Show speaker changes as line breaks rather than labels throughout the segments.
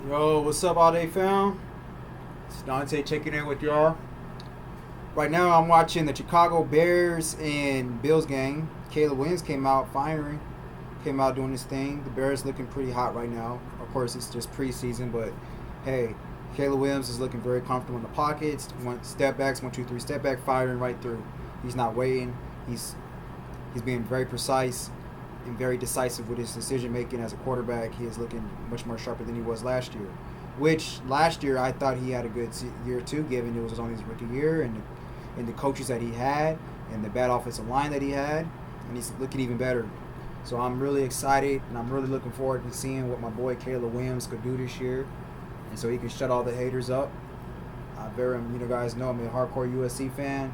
Yo, what's up, all day fam? It's Dante checking in with y'all. Right now, I'm watching the Chicago Bears and Bills game. Caleb Williams came out firing, came out doing his thing. The Bears looking pretty hot right now. Of course, it's just preseason, but hey, Caleb Williams is looking very comfortable in the pockets. One step backs, 1, 2, 3 step back, firing right through. He's not waiting. He's being very precise and very decisive with his decision making as a quarterback. He is looking much more sharper than he was last year. Which last year I thought he had a good year too, given it was only his rookie year and the coaches that he had and the bad offensive line that he had, and he's looking even better. So I'm really excited and I'm really looking forward to seeing what my boy Caleb Williams could do this year, and so he can shut all the haters up. Guys know I'm a hardcore USC fan,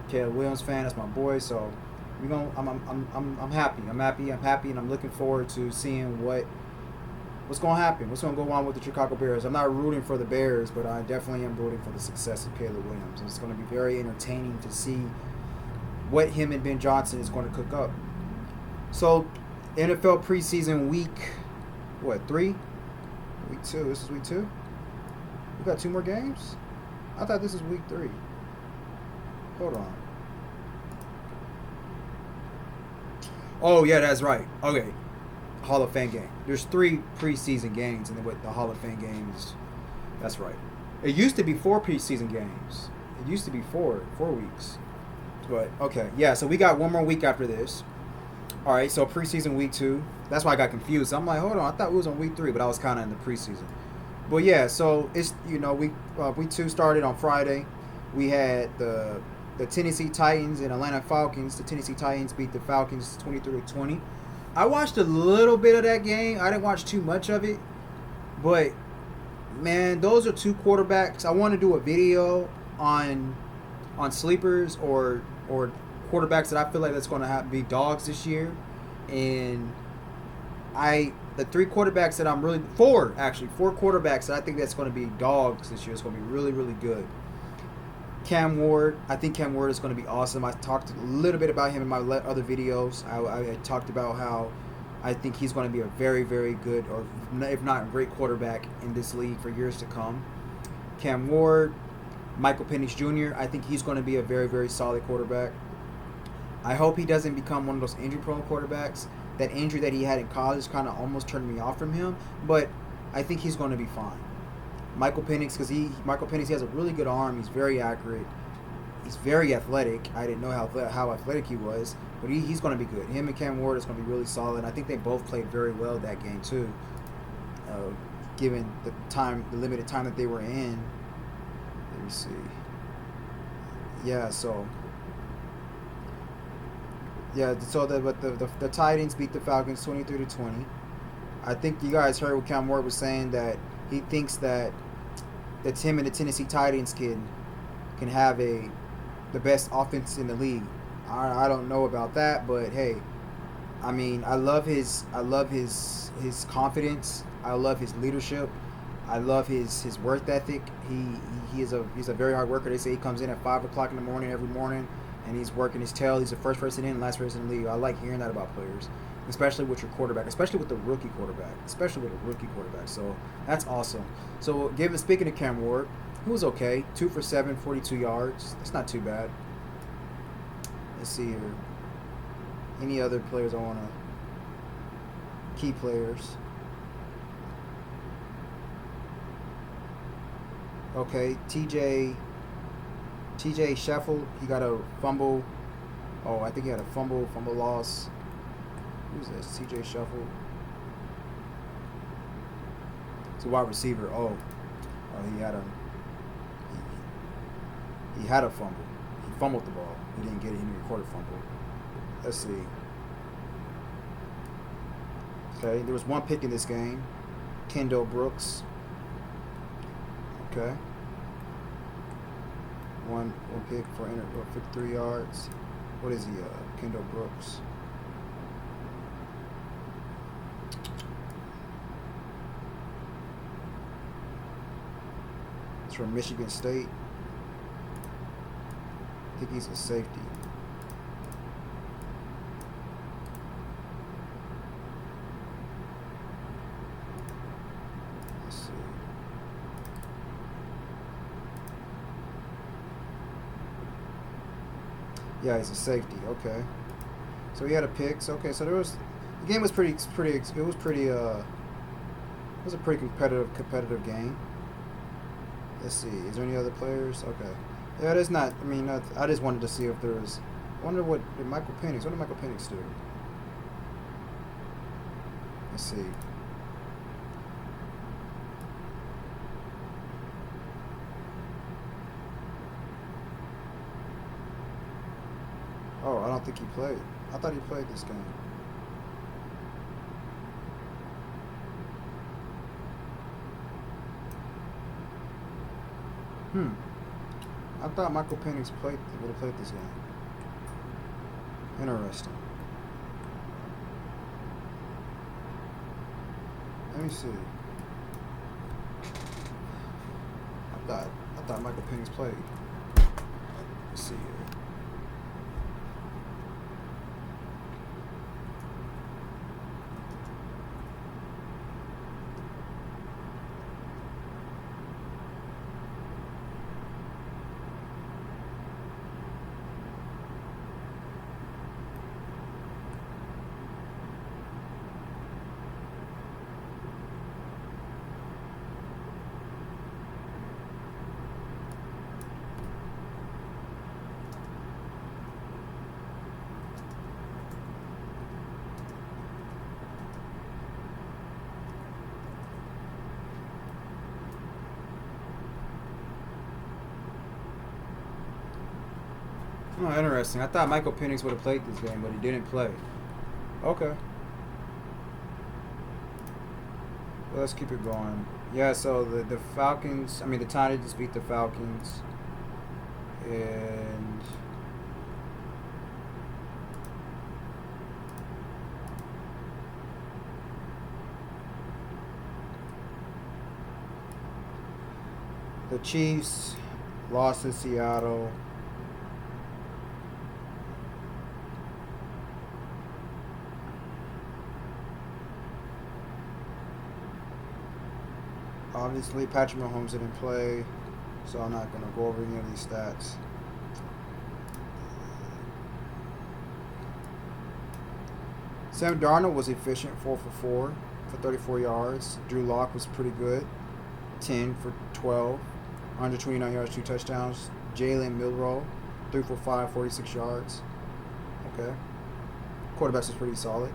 Caleb Williams fan. That's my boy. So I'm happy. I'm happy, and I'm looking forward to seeing what's going to happen. What's going to go on with the Chicago Bears? I'm not rooting for the Bears, but I definitely am rooting for the success of Caleb Williams. It's going to be very entertaining to see what him and Ben Johnson is going to cook up. So, NFL preseason week, 3? Week 2. This is week 2? We got 2 more games? I thought this was week 3. Hold on. Oh, yeah, that's right. Okay. Hall of Fame game. There's 3 preseason games, and then with the Hall of Fame games, that's right. It used to be 4 preseason games. It used to be 4 weeks. But, okay. Yeah, so we got 1 more week after this. All right, so preseason week 2. That's why I got confused. I'm like, hold on, I thought it was on week 3, but I was kind of in the preseason. But yeah, so it's week 2 started on Friday. We had the Tennessee Titans and Atlanta Falcons. The Tennessee Titans beat the Falcons 23-20. I watched a little bit of that game. I didn't watch too much of it, but man, those are 2 quarterbacks. I want to do a video on sleepers or quarterbacks that I feel like that's going to be dogs this year, and the 3 quarterbacks that I'm really 4 quarterbacks that I think that's going to be dogs this year. It's going to be really, really good. Cam Ward, I think Cam Ward is going to be awesome. I talked a little bit about him in my other videos. I talked about how I think he's going to be a very, very good, or if not great quarterback in this league for years to come. Cam Ward, Michael Penix Jr., I think he's going to be a very, very solid quarterback. I hope he doesn't become one of those injury-prone quarterbacks. That injury that he had in college kind of almost turned me off from him, but I think he's going to be fine. Michael Penix, because he has a really good arm. He's very accurate. He's very athletic. I didn't know how athletic he was, but he's going to be good. Him and Cam Ward is going to be really solid. I think they both played very well that game too, given the limited time that they were in. Let me see. Yeah, so the Titans beat the Falcons 23-20. I think you guys heard what Cam Ward was saying, that he thinks that him and the Tennessee Titans can have the best offense in the league. I don't know about that, but hey, I mean, I love his confidence. I love his leadership. I love his work ethic. He's a very hard worker. They say he comes in at 5 o'clock in the morning every morning, and he's working his tail. He's the first person in, last person in the league. I like hearing that about players, especially with your quarterback, especially with the rookie quarterback, So that's awesome. So speaking of Cam Ward, he was okay. 2 for 7, 42 yards. That's not too bad. Let's see here. Any other players I want to... Key players. Okay, TJ Sheffield, he got a fumble. Oh, I think he had a fumble loss. Who's this? TJ Sheffield. It's a wide receiver. He had a fumble. He fumbled the ball. He didn't get it. He didn't record a fumble. Let's see. Okay, there was 1 pick in this game. Kendall Brooks. Okay. One pick for 53 yards. What is he? Kendall Brooks. It's from Michigan State. I think he's a safety. Let's see. Yeah, he's a safety. Okay. So he had a pick. So, okay, so the game was it was a pretty competitive game. Let's see. Is there any other players? Okay. Yeah, there's not. I mean, I just wanted to see if there was. I wonder what did Michael Penix. What did Michael Penix do? Let's see. Oh, I don't think he played. I thought he played this game. Hmm. I thought Michael Penix would have played this game. Interesting. Let me see. I thought Michael Penix played. Let's see here. Oh, interesting. I thought Michael Penix would have played this game, but he didn't play. Okay. Well, let's keep it going. Yeah, so the Falcons, I mean, the Titans beat the Falcons. And the Chiefs lost in Seattle. Obviously, Patrick Mahomes didn't play, so I'm not going to go over any of these stats. Sam Darnold was efficient, 4 for 34 yards. Drew Lock was pretty good, 10 for 12, 129 yards, 2 touchdowns. Jalen Milroe, 3 for 5, 46 yards. Okay. Quarterbacks was pretty solid.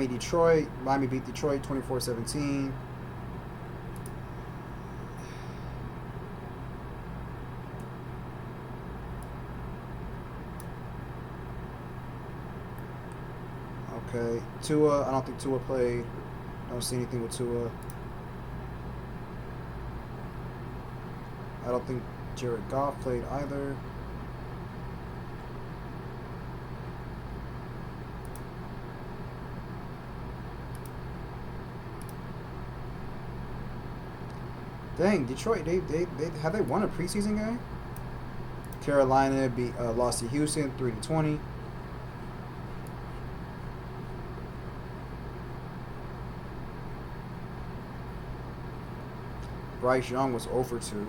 Detroit. Miami beat Detroit 24-17. Okay. Tua, I don't think Tua played. Don't see anything with Tua. I don't think Jared Goff played either. Dang, Detroit, they have they won a preseason game? Carolina lost to Houston 3-20. Bryce Young was 0 for 2.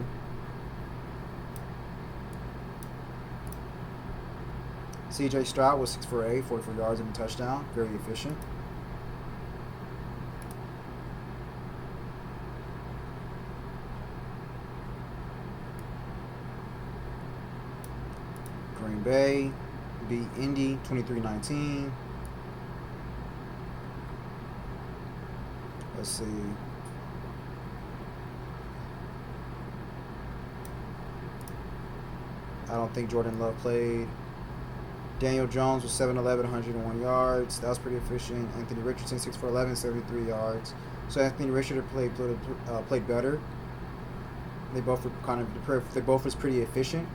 CJ Stroud was 6 for 8, 44 yards and a touchdown. Very efficient. Green Bay beat Indy 23-19. Let's see. I don't think Jordan Love played. Daniel Jones was 7-11, 101 yards. That was pretty efficient. Anthony Richardson 6 for 11, 73 yards. So Anthony Richardson played better. They both was pretty efficient.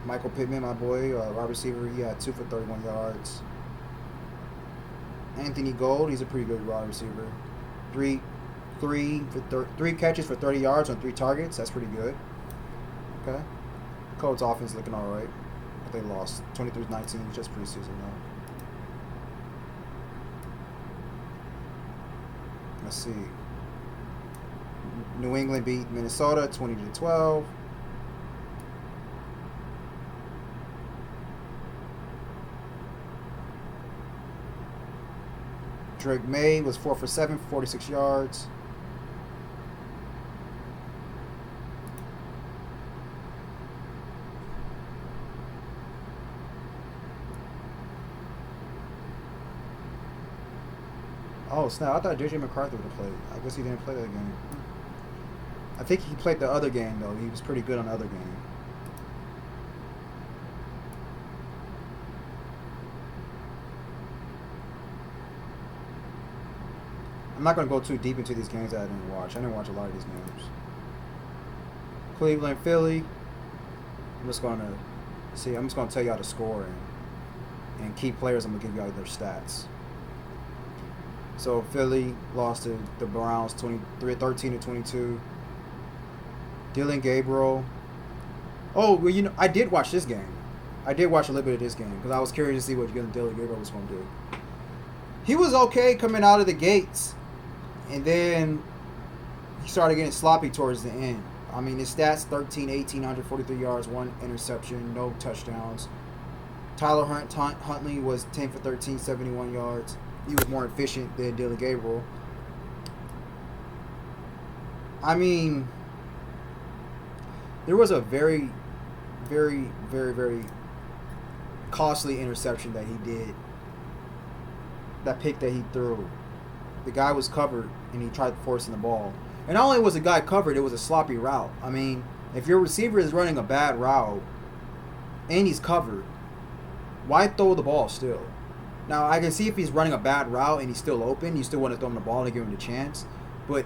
Michael Pittman, my boy, wide receiver, he had 2 for 31 yards. Anthony Gold, he's a pretty good wide receiver. Three catches for 30 yards on 3 targets. That's pretty good. Okay. Colts offense looking all right. they lost 23-19, just preseason though. Let's see. New England beat Minnesota 20-12. Drake May was 4 for 7 for 46 yards. Oh snap! I thought JJ McCarthy would have played. I guess he didn't play that game. I think he played the other game though. He was pretty good on the other game. I'm not going to go too deep into these games that I didn't watch. I didn't watch a lot of these games. Cleveland, Philly. I'm just going to tell y'all the score and key players. I'm going to give y'all their stats. So Philly lost to the Browns 13-22. Dylan Gabriel. Oh, well, I did watch this game. I did watch a little bit of this game because I was curious to see what Dylan Gabriel was going to do. He was okay coming out of the gates, and then he started getting sloppy towards the end. I mean, his stats, 13, 18, 143 yards, 1 interception, no touchdowns. Tyler Huntley was 10 for 13, 71 yards. He was more efficient than Dylan Gabriel. I mean, there was a very, very, very, very costly interception that he did. That pick that he threw. The guy was covered, and he tried forcing the ball. And not only was the guy covered, it was a sloppy route. I mean, if your receiver is running a bad route, and he's covered, why throw the ball still? Now, I can see if he's running a bad route and he's still open, you still want to throw him the ball to give him the chance. But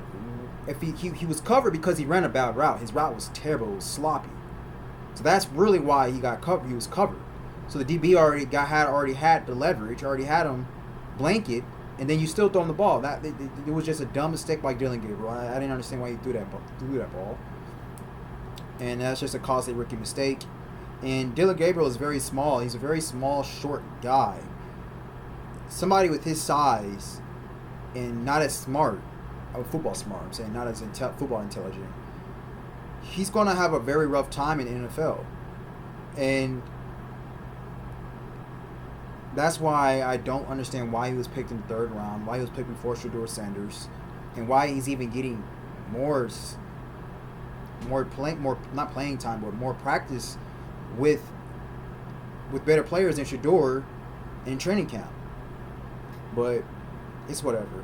if he was covered because he ran a bad route. His route was terrible. It was sloppy. So that's really why he got covered. He was covered. So the DB already had the leverage, already had him blanket, and then you still throw him the ball. It was just a dumb mistake by Dylan Gabriel. I didn't understand why he threw that ball. And that's just a costly rookie mistake. And Dylan Gabriel is very small. He's a very small, short guy. Somebody with his size and not as smart, football smart, I'm saying, not as football intelligent, he's going to have a very rough time in the NFL. And that's why I don't understand why he was picked in the 3rd round, why he was picked before Shedeur Sanders, and why he's even getting more not playing time, but more practice with better players than Shedeur in training camp. But it's whatever.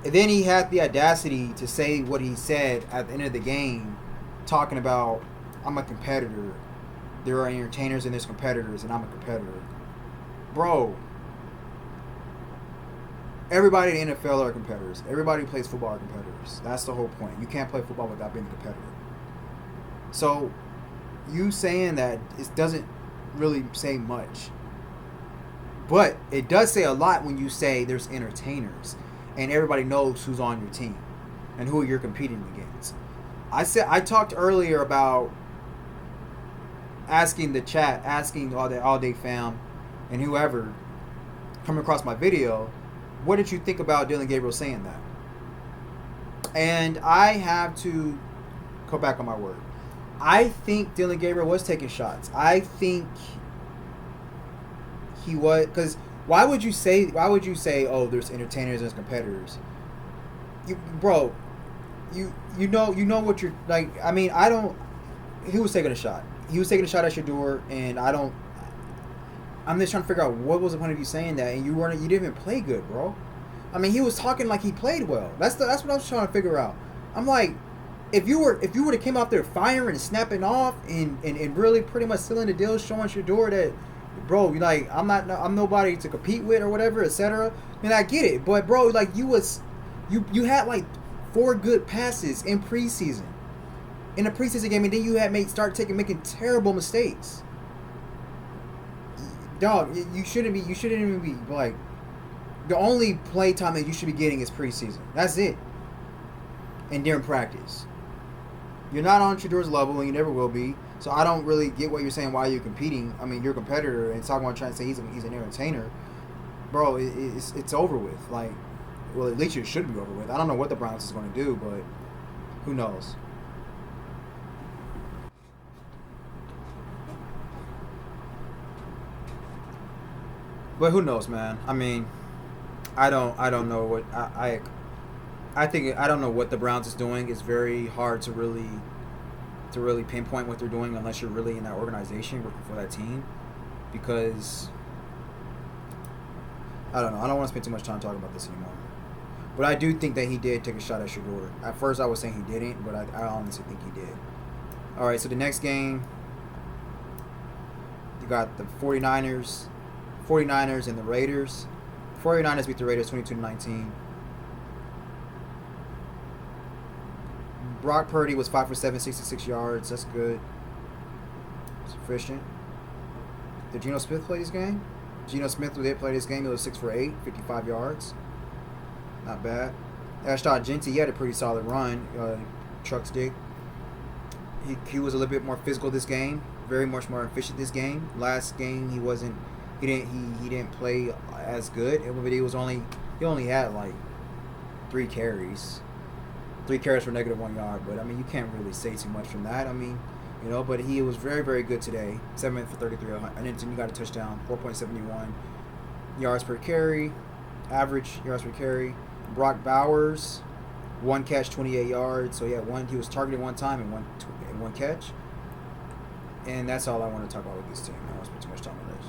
And then he had the audacity to say what he said at the end of the game, talking about, I'm a competitor. There are entertainers and there's competitors, and I'm a competitor. Bro, everybody in the NFL are competitors. Everybody who plays football are competitors. That's the whole point. You can't play football without being a competitor. So, you saying that, it doesn't really say much. But it does say a lot when you say there's entertainers and everybody knows who's on your team and who you're competing against. I talked earlier about asking the chat, asking all day fam and whoever coming across my video, what did you think about Dylan Gabriel saying that? And I have to go back on my word. I think Dylan Gabriel was taking shots. I think he was, because why would you say, oh, there's entertainers, there's competitors? You know what you're like. I mean, he was taking a shot. He was taking a shot at Shedeur, and I'm just trying to figure out what was the point of you saying that, and you didn't even play good, bro. I mean, he was talking like he played well. That's what I was trying to figure out. I'm like, if you would have came out there firing and snapping off and really pretty much sealing the deal, showing Shedeur that, bro, you like, I'm nobody to compete with or whatever, etc. I mean, I get it, but bro, like you had like 4 good passes in preseason, in a preseason game, and then you had making terrible mistakes. Dog, you shouldn't even be like, the only play time that you should be getting is preseason. That's it. And during practice. You're not on Shador's level, and you never will be. So I don't really get what you're saying. Why you're competing? I mean, you're a competitor, and talking about trying to say he's an entertainer, bro. It's over with. Like, well, at least it should be over with. I don't know what the Browns is going to do, but who knows? But who knows, man? I mean, I don't know what I think I don't know what the Browns is doing. It's very hard to really pinpoint what they're doing unless you're really in that organization working for that team, because I don't know. I don't want to spend too much time talking about this anymore. But I do think that he did take a shot at Shador. At first, I was saying he didn't, but I honestly think he did. All right, so the next game, you got the 49ers and the Raiders. 49ers beat the Raiders 22-19. Brock Purdy was 5 for 7, 66 yards. That's good. It's efficient. Did Geno Smith play this game? Geno Smith did play this game. He was 6 for 8, 55 yards. Not bad. Ashton Genty, he had a pretty solid run. Truck stick. He was a little bit more physical this game. Very much more efficient this game. Last game he wasn't. He didn't play as good. He only had like 3 carries. 3 carries for -1 yard. But I mean, you can't really say too much from that. I mean, but he was very, very good today. 7 for 33, and then he got a touchdown. 4.71 yards per carry. Average yards per carry. Brock Bowers, 1 catch, 28 yards. So yeah, he was targeted 1 time and one catch. And that's all I want to talk about with this team. I don't want to spend too much time on this.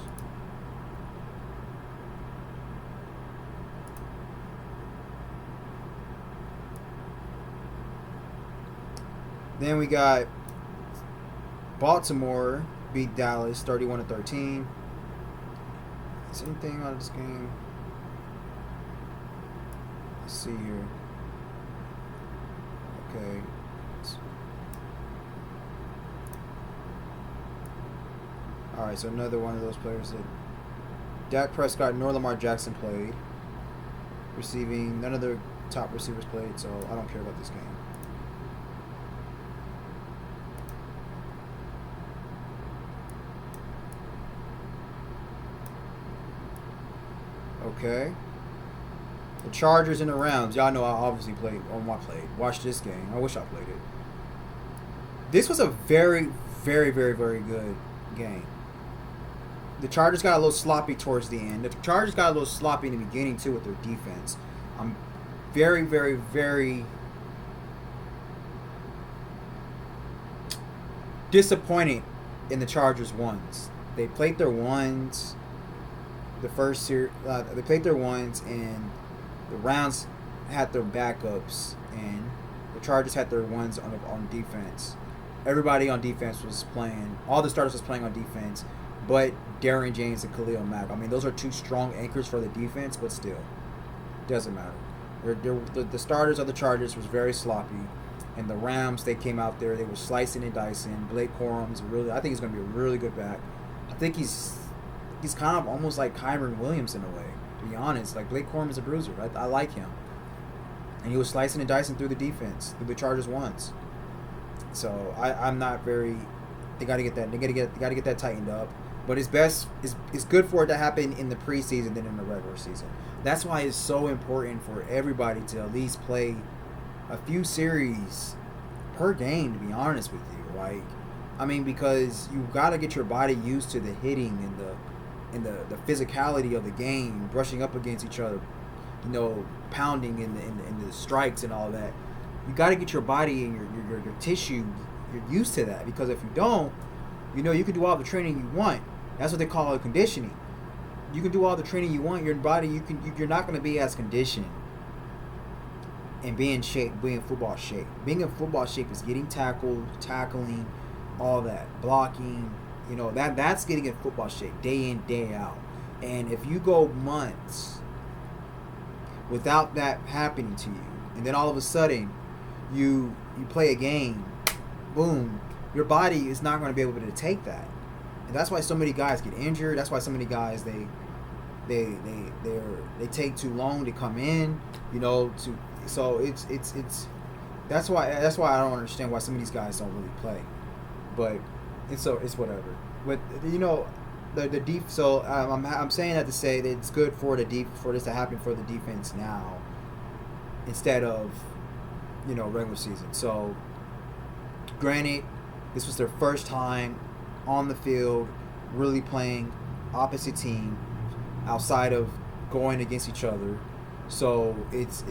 Then we got Baltimore beat Dallas 31-13. Is anything out of this game? Let's see here. Okay. Alright, so another one of those players that Dak Prescott nor Lamar Jackson played. Receiving, none of their top receivers played, so I don't care about this game. Okay. The Chargers and the Rams. Y'all know I obviously played. Watched this game. I wish I played it. This was a very, very, very, very good game. The Chargers got a little sloppy towards the end. The Chargers got a little sloppy in the beginning, too, with their defense. I'm very, very, very disappointed in the Chargers ones. They played their ones the first year. They played their ones, and the Rams had their backups, and the Chargers had their ones on defense. Everybody on defense was playing. All the starters was playing on defense, but Darren James and Khalil Mack. I mean, those are 2 strong anchors for the defense, but still, doesn't matter. The starters of the Chargers was very sloppy, and the Rams, they came out there, they were slicing and dicing. Blake Corum's I think he's going to be a really good back. I think he's kind of almost like Kyron Williams in a way, to be honest. Like, Blake Corum is a bruiser. I like him. And he was slicing and dicing through the defense, through the Chargers once. So I'm not very. They got to get that. They got to get that tightened up. But it's good for it to happen in the preseason than in the regular season. That's why it's so important for everybody to at least play a few series per game. To be honest with you, like, I mean, because you got to get your body used to the hitting and the physicality of the game, brushing up against each other, pounding in the strikes and all that. You got to get your body and your tissue, you're used to that, because if you don't, you can do all the training you want. That's what they call it, conditioning. You can do all the training you want. Your body, you're not going to be as conditioned and be in shape, be in football shape. Being in football shape is getting tackled, tackling, all that, blocking. That's getting in football shape day in, day out. And if you go months without that happening to you, and then all of a sudden you play a game, boom, your body is not going to be able to take that. And that's why so many guys get injured. That's why so many guys they take too long to come in, so That's why I don't understand why some of these guys don't really play. But it's whatever. But the deep. So I'm saying that to say that it's good for for this to happen for the defense now instead of regular season. So granted, this was their first time on the field, really playing opposite team outside of going against each other. So it's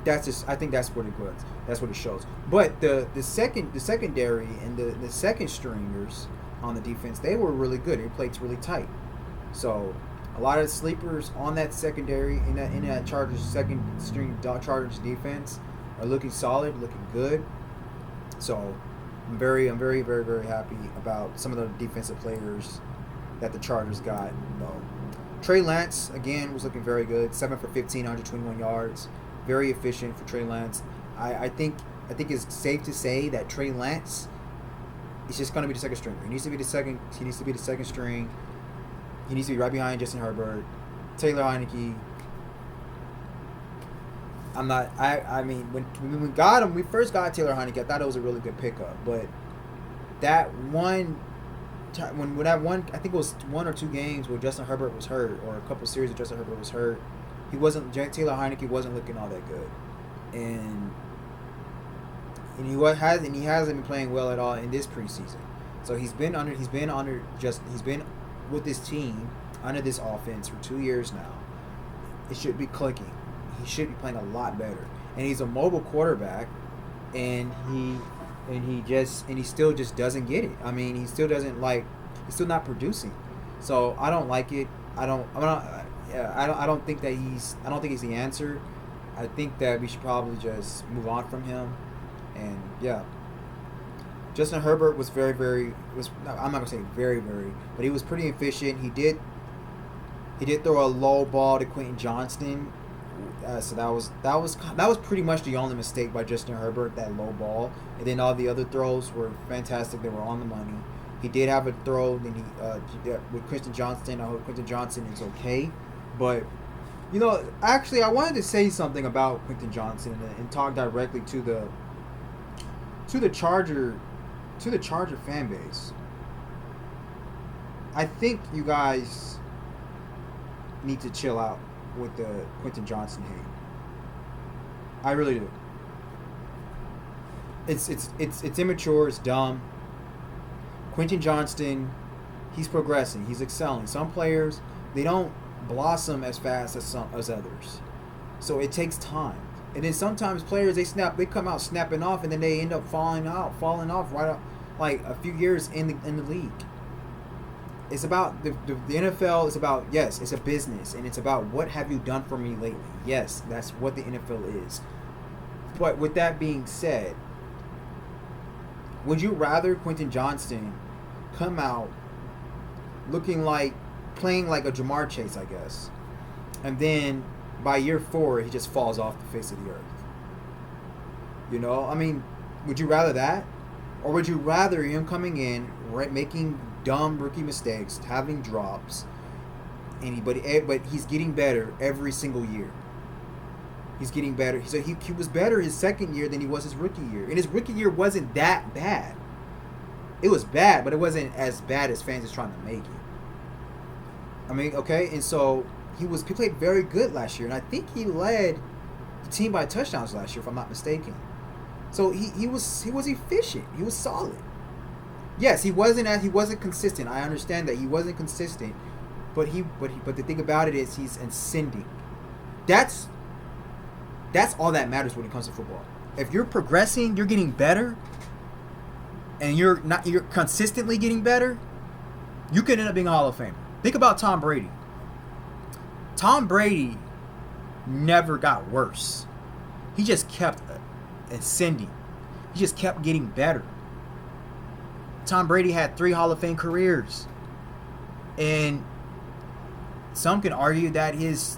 that's just, I think that's what it was. That's what it shows. But the secondary and the second stringers on the defense, they were really good. It played really tight. So a lot of sleepers on that secondary in that Chargers second string Chargers defense are looking solid, looking good. So I'm very, very, very happy about some of the defensive players that the Chargers got. Trey Lance again was looking very good. 7 for 15, 121 yards. Very efficient for Trey Lance. I think it's safe to say that Trey Lance is just going to be the second stringer. He needs to be the second. He needs to be the second string. He needs to be right behind Justin Herbert, Taylor Heineke. I mean, when we first got Taylor Heineke, I thought it was a really good pickup. But that one time, when that one, I think it was 1 or 2 games where Justin Herbert was hurt, or a couple series where Justin Herbert was hurt, Taylor Heineke wasn't looking all that good, and he hasn't been playing well at all in this preseason. So he's been with this team under this offense for 2 years now. It should be clicking. He should be playing a lot better, and he's a mobile quarterback, and he still just doesn't get it. I mean, he's still not producing. So I don't like it. I don't think he's the answer. I think that we should probably just move on from him. And yeah, Justin Herbert was I'm not gonna say very, but he was pretty efficient. He did throw a low ball to Quentin Johnston. So that was pretty much the only mistake by Justin Herbert, that low ball. And then all the other throws were fantastic. They were on the money. He did have a throw, and with Quentin Johnston. I hope Quentin Johnston is okay. But actually, I wanted to say something about Quentin Johnston and talk directly to the Charger fan base. I think you guys need to chill out with the Quentin Johnston hate. I really do. It's immature. It's dumb. Quentin Johnston, he's progressing. He's excelling. Some players, they don't blossom as fast as others, so it takes time. And then sometimes players, they come out snapping off, and then they end up falling off right up, like a few years in the league. It's about the NFL is about, yes, it's a business, and it's about what have you done for me lately. Yes, that's what the NFL is. But with that being said, would you rather Quentin Johnston come out playing like a Jamar Chase, I guess, and then by year 4 he just falls off the face of the earth? I mean, would you rather that, or would you rather him coming in, making dumb rookie mistakes, having drops, but he's getting better every single year? He's getting better. So he was better his second year than he was his rookie year. And his rookie year wasn't that bad. It was bad, but it wasn't as bad as fans is trying to make it. I mean, okay, and so he played very good last year, and I think he led the team by touchdowns last year, if I'm not mistaken. So he was efficient. He was solid. Yes, he wasn't consistent. I understand that he wasn't consistent, but the thing about it is he's ascending. That's all that matters when it comes to football. If you're progressing, you're getting better, and you're consistently getting better, you could end up being a Hall of Famer. Think about Tom Brady. Tom Brady never got worse. He just kept ascending. He just kept getting better. Tom Brady had 3 Hall of Fame careers. And some can argue that his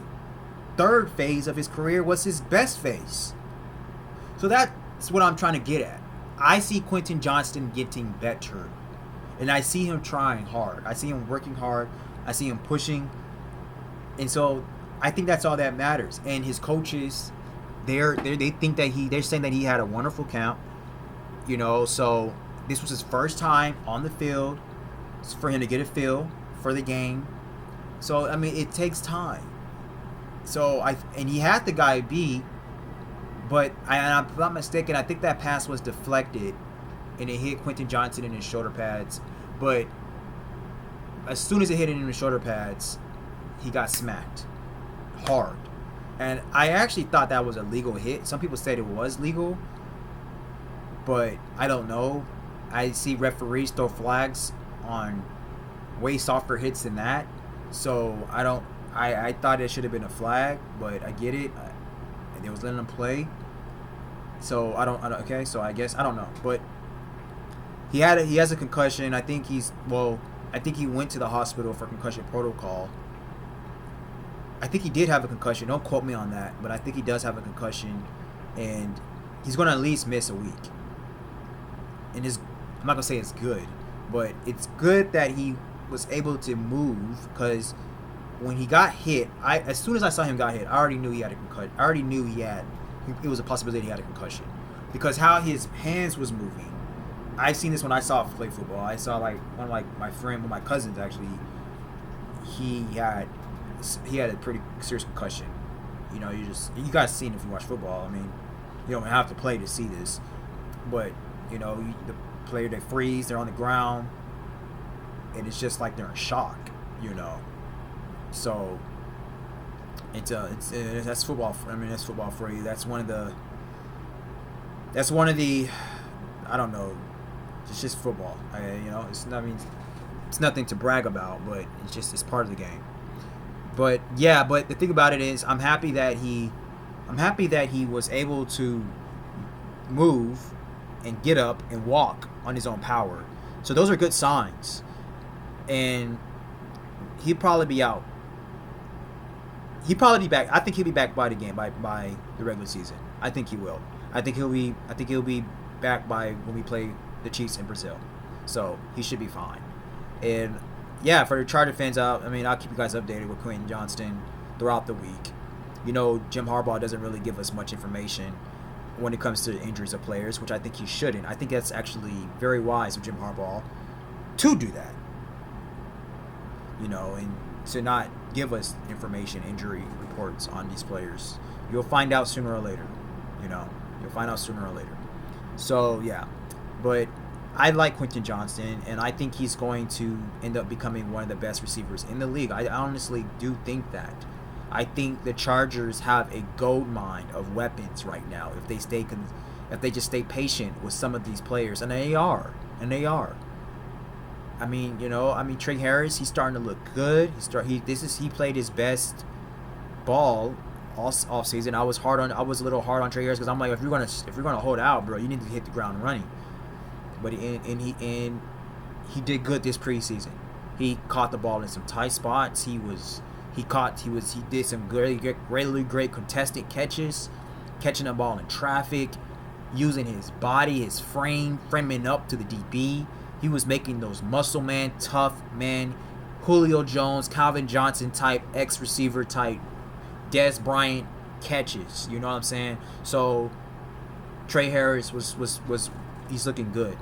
third phase of his career was his best phase. So that's what I'm trying to get at. I see Quentin Johnston getting better. And I see him trying hard. I see him working hard. I see him pushing. And so I think that's all that matters. And his coaches they think that they're saying that he had a wonderful camp. So this was his first time on the field for him to get a feel for the game. So I mean, it takes time. And he had the guy beat, but I'm not mistaken, I think that pass was deflected, and it hit Quentin Johnson in his shoulder pads. But as soon as it hit him in his shoulder pads, he got smacked hard. And I actually thought that was a legal hit. Some people said it was legal, but I don't know. I see referees throw flags on way softer hits than that. So I thought it should have been a flag, but I get it. They was letting him play. So I don't okay, so I guess I don't know. But he has a concussion. I think he went to the hospital for concussion protocol. I think he did have a concussion. Don't quote me on that, but I think he does have a concussion, and he's going to at least miss a week. And I'm not going to say it's good, but it's good that he was able to move, because when he got hit, as soon as I saw him got hit, I already knew he had a concussion. I already knew it was a possibility he had a concussion, because how his hands was moving. I've seen this when I saw him play football. I saw one of my cousins actually. He had a pretty serious concussion. You guys seen it if you watch football. I mean, you don't have to play to see this, but the player, they freeze, they're on the ground, and it's just like they're in shock. So that's football. I mean, that's football for you. That's one of the I don't know. It's just football. It's nothing to brag about, but it's part of the game. But the thing about it is, I'm happy that he was able to move and get up and walk on his own power. So those are good signs. And he'll probably be out. He'll probably be back. I think he'll be back by the game, by the regular season. I think he will. I think he'll be back by when we play the Chiefs in Brazil. So he should be fine. And yeah, for the Charger fans out, I'll keep you guys updated with Quentin Johnston throughout the week. Jim Harbaugh doesn't really give us much information when it comes to injuries of players, which I think he shouldn't. I think that's actually very wise of Jim Harbaugh to do that. And to not give us injury reports on these players. You'll find out sooner or later. You'll find out sooner or later. So, yeah. But I like Quentin Johnston, and I think he's going to end up becoming one of the best receivers in the league. I honestly do think that. I think the Chargers have a gold mine of weapons right now if they just stay patient with some of these players, and they are. Trey Harris, he's starting to look good. He played his best ball all season. I was a little hard on Trey Harris, because I'm like, if you're gonna hold out, bro, you need to hit the ground running. But he did good this preseason. He caught the ball in some tight spots. He did some really great contested catches, catching the ball in traffic, using his body, his framing up to the DB. He was making those muscle man, tough man, Julio Jones, Calvin Johnson type, ex-receiver type, Des Bryant catches. You know what I'm saying? So Trey Harris he's looking good.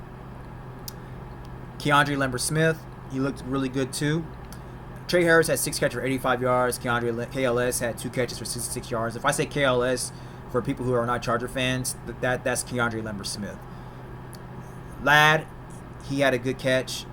Keandre Lambert-Smith, he looked really good too. Trey Harris had 6 catches for 85 yards. KLS had 2 catches for 66 yards. If I say KLS, for people who are not Charger fans, that's Keandre Lambert-Smith. Ladd, he had a good catch.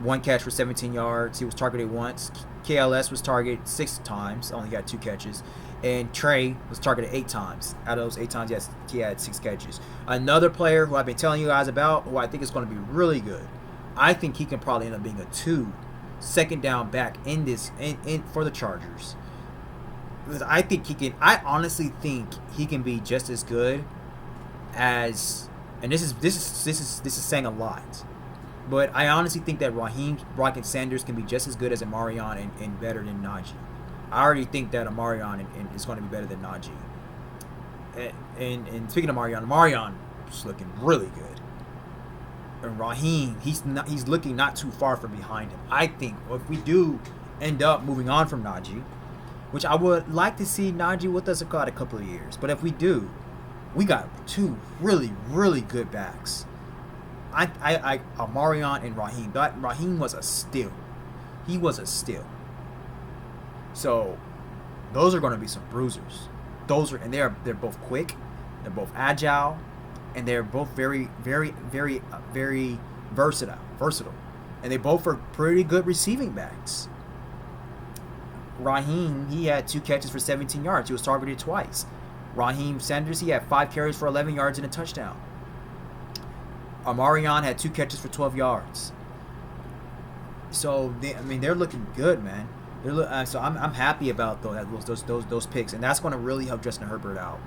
1 catch for 17 yards. He was targeted once. KLS was targeted 6 times. Only got 2 catches. And Trey was targeted 8 times. Out of those 8 times, he had 6 catches. Another player who I've been telling you guys about, who I think is going to be really good. I think he can probably end up being a second down back in for the Chargers. Because I honestly think he can be just as good as, and this is saying a lot, but I honestly think that Raheem Rocket Sanders can be just as good as Amarion and better than Najee. I already think that Amarion is going to be better than Najee. And speaking of Amarion is looking really good. And Raheem, he's looking not too far from behind him. I think if we do end up moving on from Najee, which I would like to see Najee with us for a couple of years. But if we do, we got two really, really good backs. Amarion and Raheem. Raheem was a steal. He was a steal. So those are going to be some bruisers. They're both quick, they're both agile, and they're both very, very, very, very versatile. And they both are pretty good receiving backs. Raheem, he had 2 catches for 17 yards. He was targeted twice. Raheem Sanders, he had 5 carries for 11 yards and a touchdown. Amarion had 2 catches for 12 yards. So they're looking good, man. So I'm happy about those picks, and that's going to really help Justin Herbert out.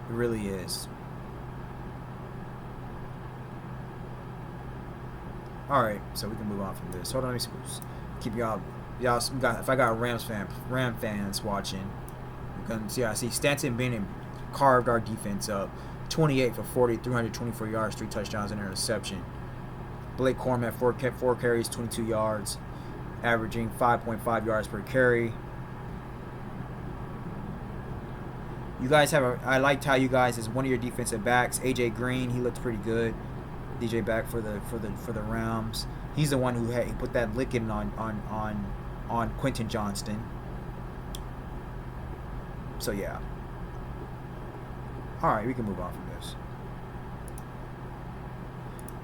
It really is. All right, so we can move on from this. Hold on, let me keep y'all. If I got Ram fans watching, you can see I see Stanton Bennett carved our defense up. 28 for 40, 324 yards, 3 touchdowns, and an interception. Blake Corum had 4 carries, 22 yards, averaging 5.5 yards per carry. You guys I liked how you guys, as one of your defensive backs, AJ Green, he looked pretty good. DJ back for the Rams. He the one who put that licking on Quentin Johnston. So yeah. All right, we can move on from this.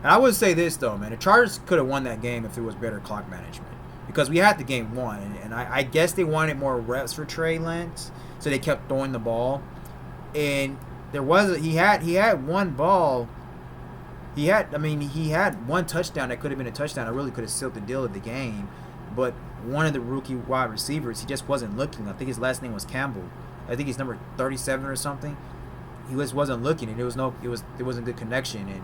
And I would say this though, man, the Chargers could have won that game if it was better clock management, because we had the game won, and I guess they wanted more reps for Trey Lance, so they kept throwing the ball. And he had one ball. He had one touchdown that could have been a touchdown. I really could have sealed the deal of the game, but one of the rookie wide receivers, he just wasn't looking. I think his last name was Campbell. I think he's number 37 or something. He just wasn't looking, and there wasn't good connection.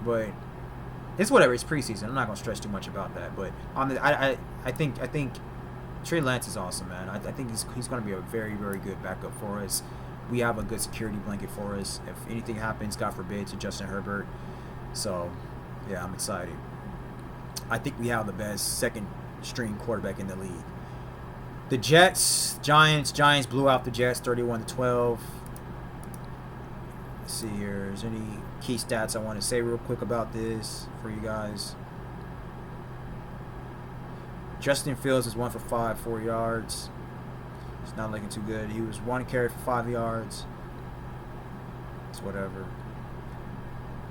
But it's whatever. It's preseason. I'm not gonna stress too much about that. But I think Trey Lance is awesome, man. I think he's gonna be a very, very good backup for us. We have a good security blanket for us if anything happens, God forbid, to Justin Herbert. So, yeah, I'm excited. I think we have the best second-string quarterback in the league. The Giants blew out the Jets 31-12. Let's see here. Is there any key stats I want to say real quick about this for you guys? Justin Fields is 1 for 5, 4 yards. It's not looking too good. He was 1 carry for 5 yards. It's whatever.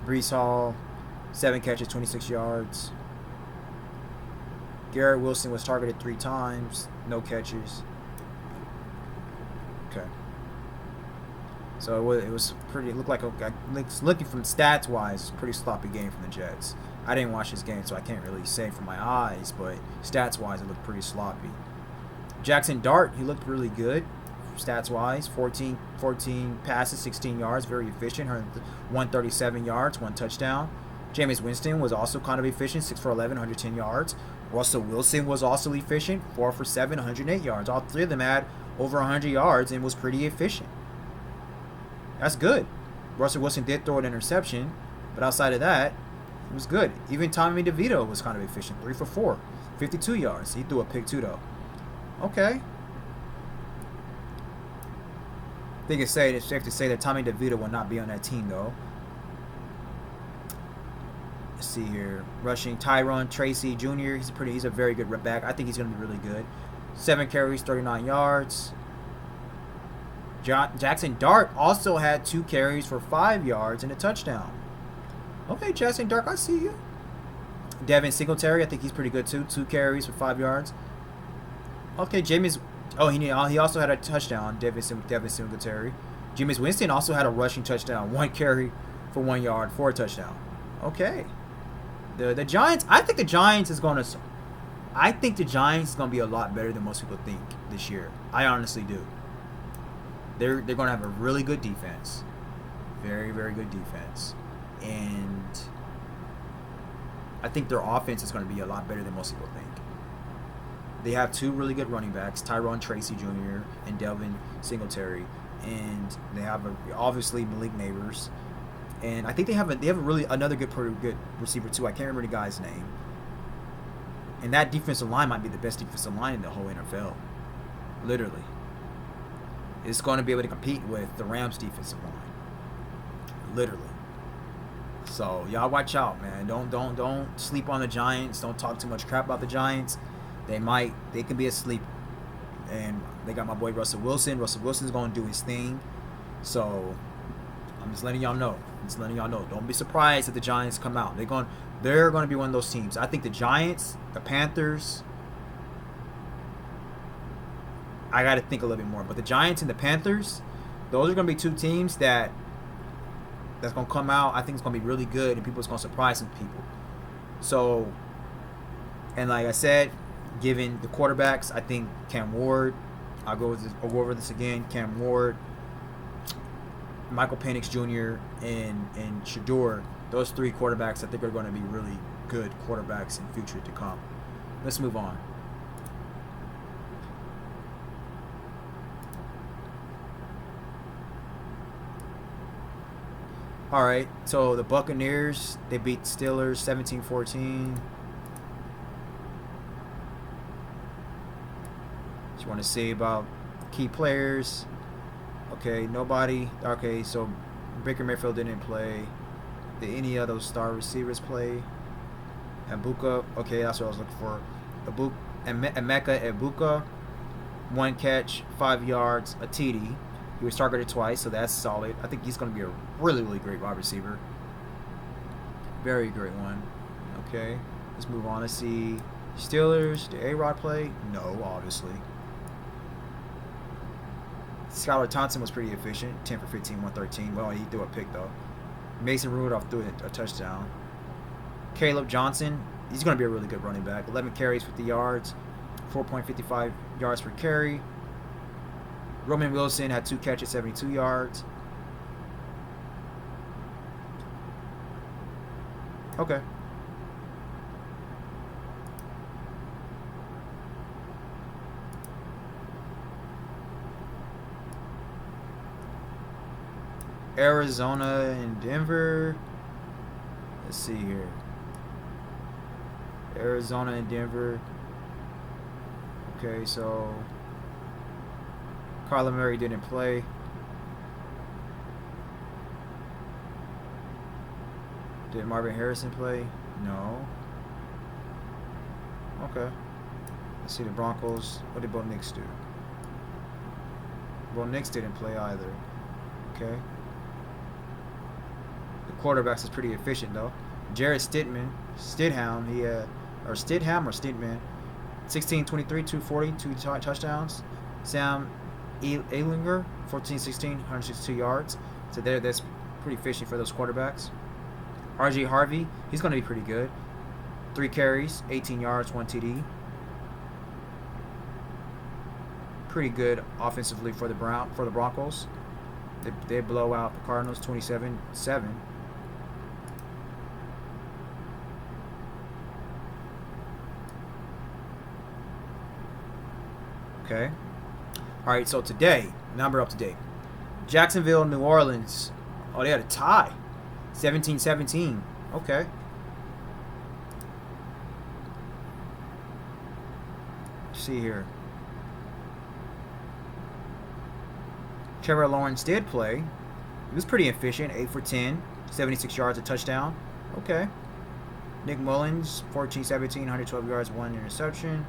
Breece Hall, 7 catches, 26 yards. Garrett Wilson was targeted 3 times, no catches. Okay. So it was pretty. It looked like looking from stats wise, a pretty sloppy game from the Jets. I didn't watch this game, so I can't really say from my eyes, but stats wise, it looked pretty sloppy. Jackson Dart, he looked really good, stats wise. 14 passes, 16 yards, very efficient. 137 yards, 1 touchdown. Jameis Winston was also kind of efficient, 6 for 11, 110 yards. Russell Wilson was also efficient, 4 for 7, 108 yards. All 3 of them had over 100 yards and was pretty efficient. That's good. Russell Wilson did throw an interception, but outside of that, it was good. Even Tommy DeVito was kind of efficient, 3 for 4, 52 yards. He threw a pick too, though. Okay. I think it's safe to say that Tommy DeVito will not be on that team, though. Let's see here. Rushing, Tyrone Tracy Jr. He's a very good back. I think he's going to be really good. 7 carries, 39 yards. Jackson Dart also had 2 carries for 5 yards and a touchdown. Okay, Jackson Dart, I see you. Devin Singletary, I think he's pretty good too. 2 carries for 5 yards. Okay, Jameis. Oh, he also had a touchdown. Devin Singletary. Jameis Winston also had a rushing touchdown. 1 carry for 1 yard for a touchdown. Okay. The Giants. I think the Giants is going to be a lot better than most people think this year. I honestly do. They're going to have a really good defense. Very, very good defense. And I think their offense is going to be a lot better than most people think. They have 2 really good running backs, Tyrone Tracy Jr. and Devin Singletary, and they have obviously Malik Neighbors, and I think they have really another pretty good receiver too. I can't remember the guy's name. And that defensive line might be the best defensive line in the whole NFL. Literally. It's going to be able to compete with the Rams' defensive line. Literally. So y'all watch out, man. Don't sleep on the Giants. Don't talk too much crap about the Giants. They can be asleep. And they got my boy Russell Wilson. Russell Wilson's going to do his thing. So I'm just letting y'all know. Don't be surprised if the Giants come out. They're going to be one of those teams. I think the Giants, the Panthers, I got to think a little bit more. But the Giants and the Panthers, those are going to be two teams that's going to come out. I think it's going to be really good, and people's going to surprise some people. So, and like I said, given the quarterbacks, I think Cam Ward, I'll go over this again, Cam Ward, Michael Penix Jr., and Shador, those three quarterbacks I think are going to be really good quarterbacks in future to come. Let's move on. All right, so the Buccaneers, they beat Steelers 17-14. What you want to say about key players? Okay, nobody. Okay, so Baker Mayfield didn't play. Did any of those star receivers play? Abuka, okay, that's what I was looking for. Emeka Ebuka, 1 catch, 5 yards, a TD. He was targeted twice, so that's solid. I think he's going to be a really, really great wide receiver. Very great one. Okay, let's move on. Let's see. Steelers, did A-Rod play? No, obviously. Skylar Thompson was pretty efficient. 10 for 15, 113. Well, he threw a pick, though. Mason Rudolph threw a touchdown. Caleb Johnson, he's going to be a really good running back. 11 carries, 50 yards. 4.55 yards per carry. Roman Wilson had 2 catches, 72 yards. Okay. Arizona and Denver. Let's see here. Arizona and Denver. Okay, so Kyler Murray didn't play. Did Marvin Harrison play? No. Okay. Let's see the Broncos. What did Bo Nix do? Bo Nix didn't play either. Okay. The quarterbacks is pretty efficient though. Jarrett Stidham, 16-23, 240, 2 touchdowns. Sam Ehlinger, 14-16, 162 yards. So that's pretty efficient for those quarterbacks. R.J. Harvey, he's going to be pretty good. 3 carries, 18 yards, 1 TD. Pretty good offensively for the Broncos. They blow out the Cardinals 27-7. Okay. All right, so today, number up to date. Jacksonville, New Orleans. Oh, they had a tie. 17-17. Okay. Let's see here. Trevor Lawrence did play. He was pretty efficient. 8 for 10. 76 yards, a touchdown. Okay. Nick Mullins, 14-17, 112 yards, 1 interception.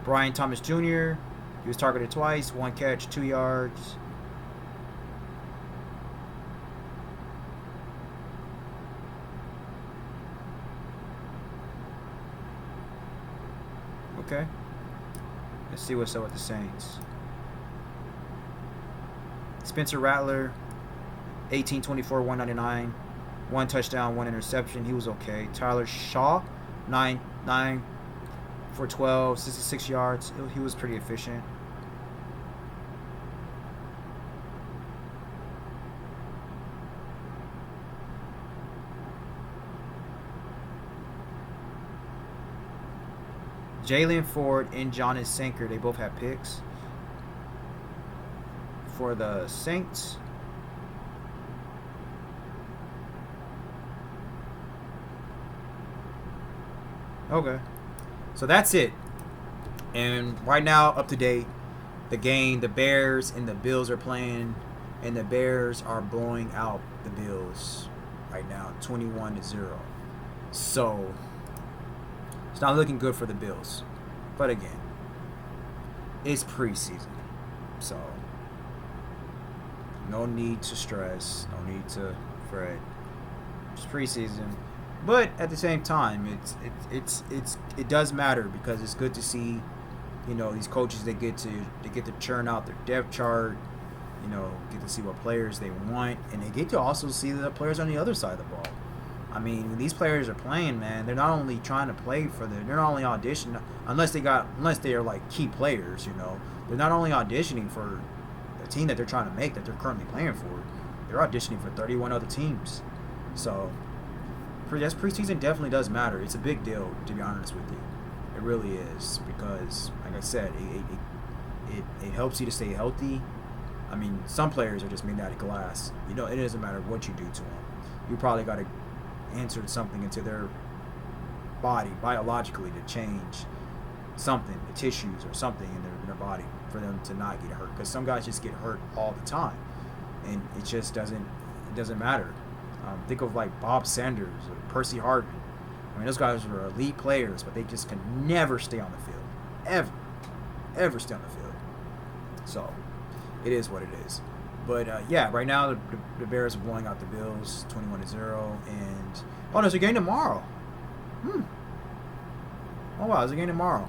Brian Thomas Jr., he was targeted twice, 1 catch, 2 yards. Okay. Let's see what's up with the Saints. Spencer Rattler, 18-24, 199. 1 touchdown, 1 interception. He was okay. Tyler Shaw, 9 for 12, 66 yards. He was pretty efficient. Jalen Ford and Jonas Sanker, they both have picks. For the Saints, okay. So that's it. And right now, up to date, the game, the Bears and the Bills are playing, and the Bears are blowing out the Bills right now, 21-0. So it's not looking good for the Bills. But again, it's preseason, so no need to stress, no need to fret. It's preseason, but at the same time, it does matter because it's good to see, these coaches they get to churn out their depth chart, get to see what players they want, and they get to also see the players on the other side of the ball. I mean, when these players are playing, man, they're not only trying to play they're not only auditioning, unless they are like key players, they're not only auditioning for the team that they're trying to make, that they're currently playing for, they're auditioning for 31 other teams. So, preseason definitely does matter. It's a big deal, to be honest with you. It really is, because, like I said, it helps you to stay healthy. I mean, some players are just made out of glass. It doesn't matter what you do to them. You probably got to insert something into their body biologically to change something, the tissues or something in their body for them to not get hurt. Because some guys just get hurt all the time, and it just doesn't matter. Think of like Bob Sanders or Percy Harvin. I mean, those guys were elite players, but they just can never stay on the field, ever stay on the field. So it is what it is. But yeah, right now the Bears are blowing out the Bills 21-0, and there's a game tomorrow. Oh wow, there's a game tomorrow.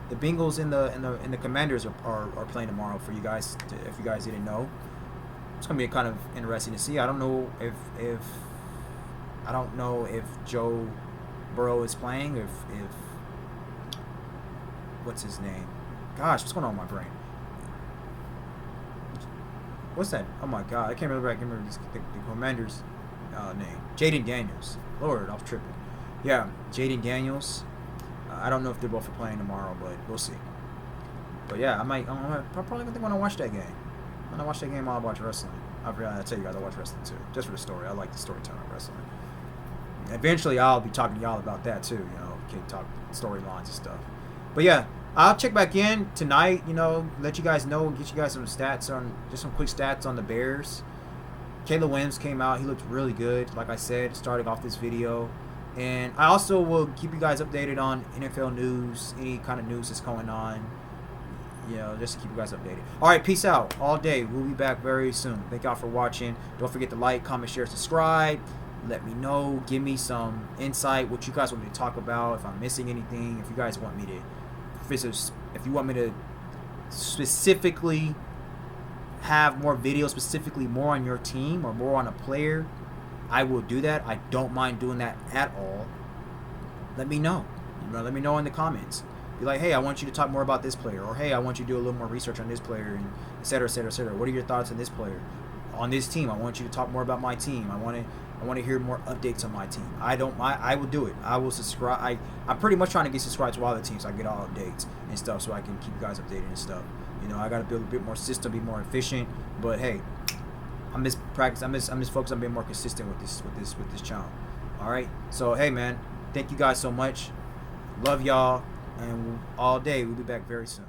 The Bengals and the Commanders are playing tomorrow. For you guys, if you guys didn't know, it's gonna be kind of interesting to see. I don't know if Joe Burrow is playing. If what's his name? Gosh, what's going on with my brain? What's that? Oh my God, I can't remember. The Commander's name. Jaden Daniels. Lord, I was tripping. Yeah, Jaden Daniels. I don't know if they're both playing tomorrow, but we'll see. But yeah, I'm probably gonna want to watch that game. I'm gonna watch that game while I watch wrestling. I'll tell you guys, I watch wrestling too, just for the story. I like the storytelling of wrestling. Eventually, I'll be talking to y'all about that too. Can talk storylines and stuff. But yeah, I'll check back in tonight. Let you guys know, get you guys some quick stats on the Bears. Caleb Williams came out. He looked really good. Like I said, starting off this video. And I also will keep you guys updated on NFL news, any kind of news that's going on, just to keep you guys updated. All right, peace out all day. We'll be back very soon. Thank y'all for watching. Don't forget to like, comment, share, subscribe. Let me know. Give me some insight, what you guys want me to talk about, if I'm missing anything, if you guys want me to specifically have more videos, specifically more on your team or more on a player, I will do that. I don't mind doing that at all. Let me know. Let me know in the comments. Be like, hey, I want you to talk more about this player, or hey, I want you to do a little more research on this player, and et cetera, et cetera, et cetera. What are your thoughts on this player, on this team? I want you to talk more about my team. I want to hear more updates on my team. I will do it. I will subscribe. I'm pretty much trying to get subscribed to all the teams so I get all updates and stuff, so I can keep you guys updated and stuff. I got to build a bit more system, be more efficient. But hey, I'm just focused on being more consistent with this channel. All right. So hey, man, thank you guys so much. Love y'all, and all day. We'll be back very soon.